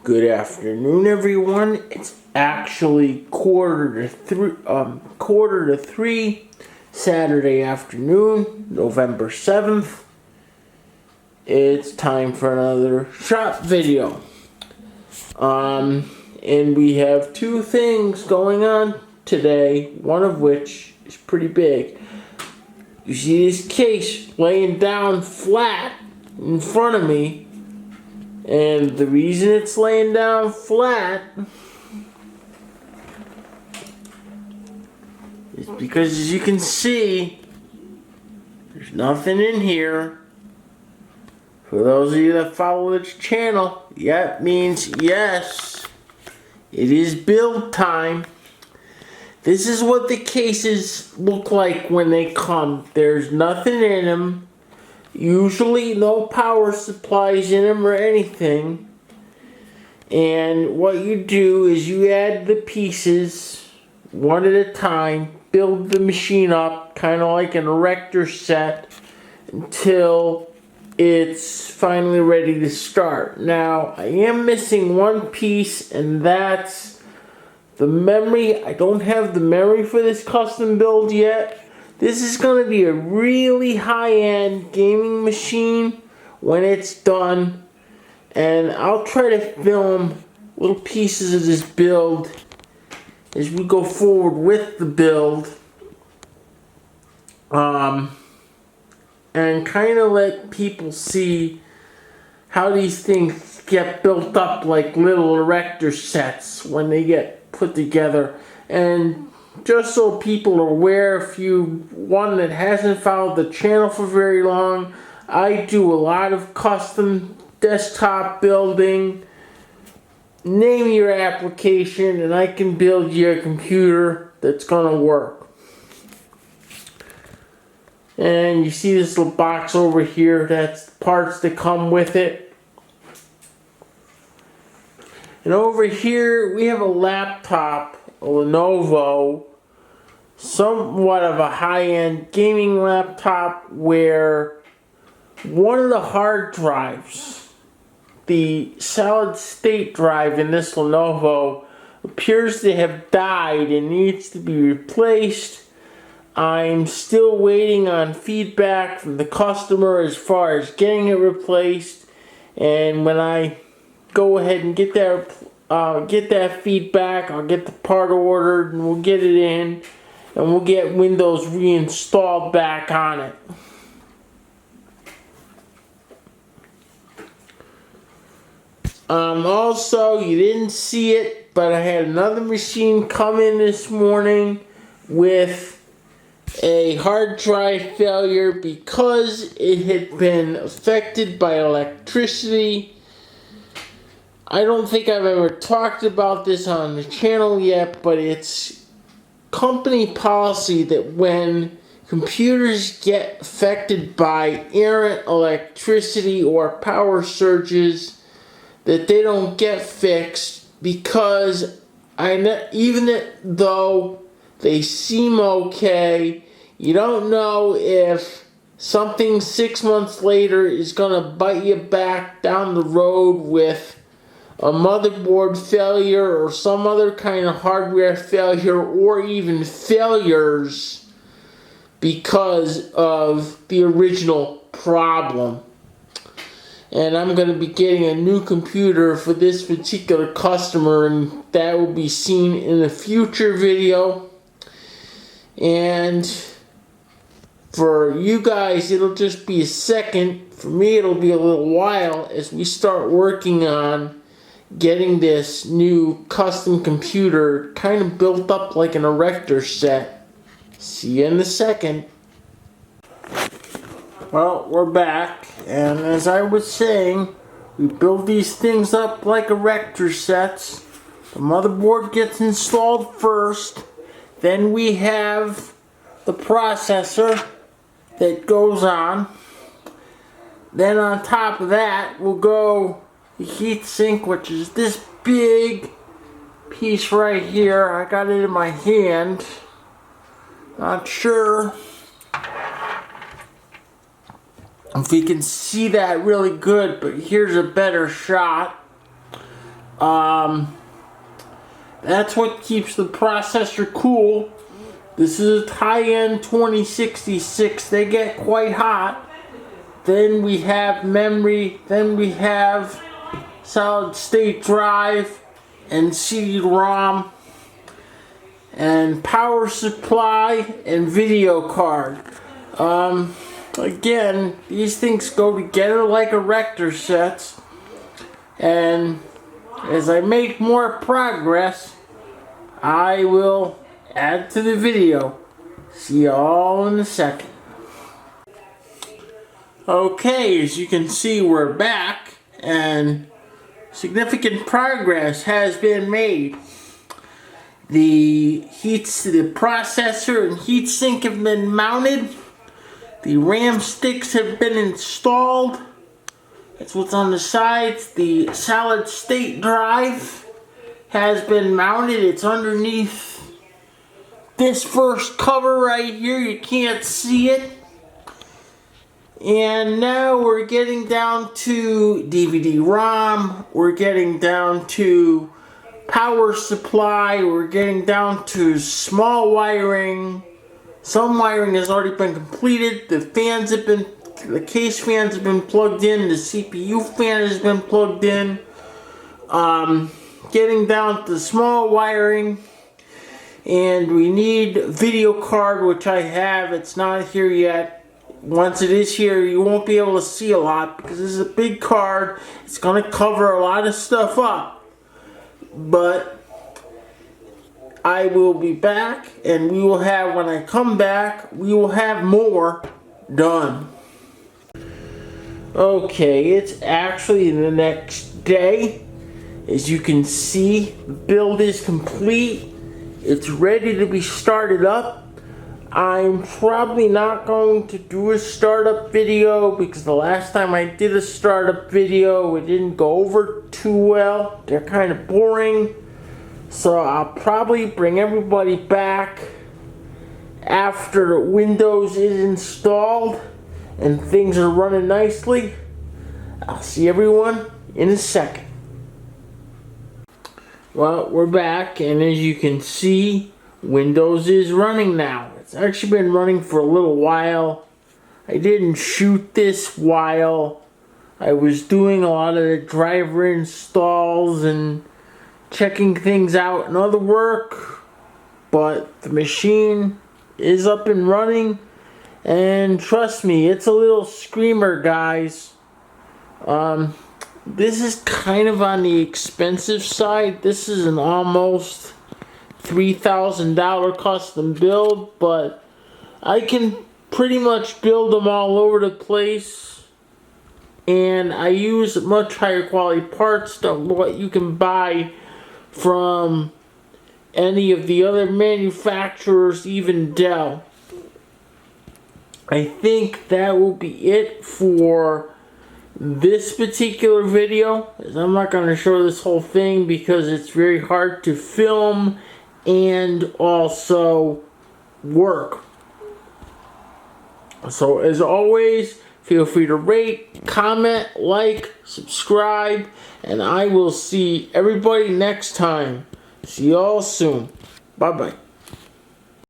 Good afternoon, everyone. It's actually quarter to three, Saturday afternoon, November 7th. It's time for another shop video. And we have two things going on today, one of which is pretty big. You see this case laying down flat in front of me. And the reason it's laying down flat is because, as you can see, there's nothing in here. For those of you that follow this channel, that means yes, it is build time. This is what the cases look like when they come. There's nothing in them. Usually no power supplies in them or anything. And what you do is you add the pieces one at a time, build the machine up kind of like an erector set until it's finally ready to start. Now, I am missing one piece, and that's the memory. I don't have the memory for this custom build yet. This is going to be a really high-end gaming machine when it's done. And I'll try to film little pieces of this build as we go forward with the build. And kind of let people see how these things get built up like little erector sets when they get put together. And just so people are aware, if you one that hasn't followed the channel for very long, I do a lot of custom desktop building. Name your application and I can build you a computer that's gonna work. And you see this little box over here, that's the parts that come with it. And over here we have a laptop, a Lenovo, somewhat of a high-end gaming laptop, where one of the hard drives, the solid state drive in this Lenovo, appears to have died and needs to be replaced. I'm still waiting on feedback from the customer as far as getting it replaced, and when I go ahead and get that feedback, I'll get the part ordered and we'll get it in. And we'll get Windows reinstalled back on it. Also, you didn't see it, but I had another machine come in this morning with a hard drive failure because it had been affected by electricity. I don't think I've ever talked about this on the channel yet, but it's company policy that when computers get affected by errant electricity or power surges, that they don't get fixed, because even though they seem okay, you don't know if something 6 months later is going to bite you back down the road with a motherboard failure or some other kind of hardware failure, or even failures because of the original problem. And I'm going to be getting a new computer for this particular customer, and that will be seen in a future video. And for you guys, it'll just be a second. For me, it'll be a little while as we start working on getting this new custom computer kind of built up like an erector set. See you in a second. Well, we're back, and as I was saying, we build these things up like erector sets. The motherboard gets installed first, then we have the processor that goes on. Then on top of that will go the heat sink, which is this big piece right here. I got it in my hand. Not sure if you can see that really good, but here's a better shot. That's what keeps the processor cool. This is a high-end 2066. They get quite hot. Then we have memory. Then we have solid state drive and CD-ROM and power supply and video card. Again, these things go together like erector sets. And as I make more progress, I will add to the video. See you all in a second. Okay, as you can see, we're back and significant progress has been made. The processor and heatsink have been mounted. The RAM sticks have been installed. That's what's on the sides. The solid state drive has been mounted. It's underneath this first cover right here. You can't see it. And now we're getting down to DVD-ROM. We're getting down to power supply. We're getting down to small wiring. Some wiring has already been completed. The case fans have been plugged in. The CPU fan has been plugged in. Getting down to small wiring. And we need video card, which I have. It's not here yet. Once it is here, you won't be able to see a lot because this is a big card. It's going to cover a lot of stuff up. But I will be back, and we will have, when I come back, we will have more done. Okay, it's actually the next day. As you can see, the build is complete. It's ready to be started up. I'm probably not going to do a startup video because the last time I did a startup video, it didn't go over too well. They're kind of boring. So I'll probably bring everybody back after Windows is installed and things are running nicely. I'll see everyone in a second. Well, we're back, and as you can see, Windows is running now. It's actually been running for a little while. I didn't shoot this while I was doing a lot of the driver installs and checking things out and other work, but the machine is up and running, and trust me, it's a little screamer, guys. This is kind of on the expensive side. This is an almost $3,000 custom build, but I can pretty much build them all over the place, and I use much higher quality parts than what you can buy from any of the other manufacturers, even Dell. I think that will be it for this particular video, as I'm not going to show this whole thing because it's very hard to film and also work. So as always, feel free to rate, comment, like, subscribe, and I will see everybody next time. See y'all soon. Bye-bye.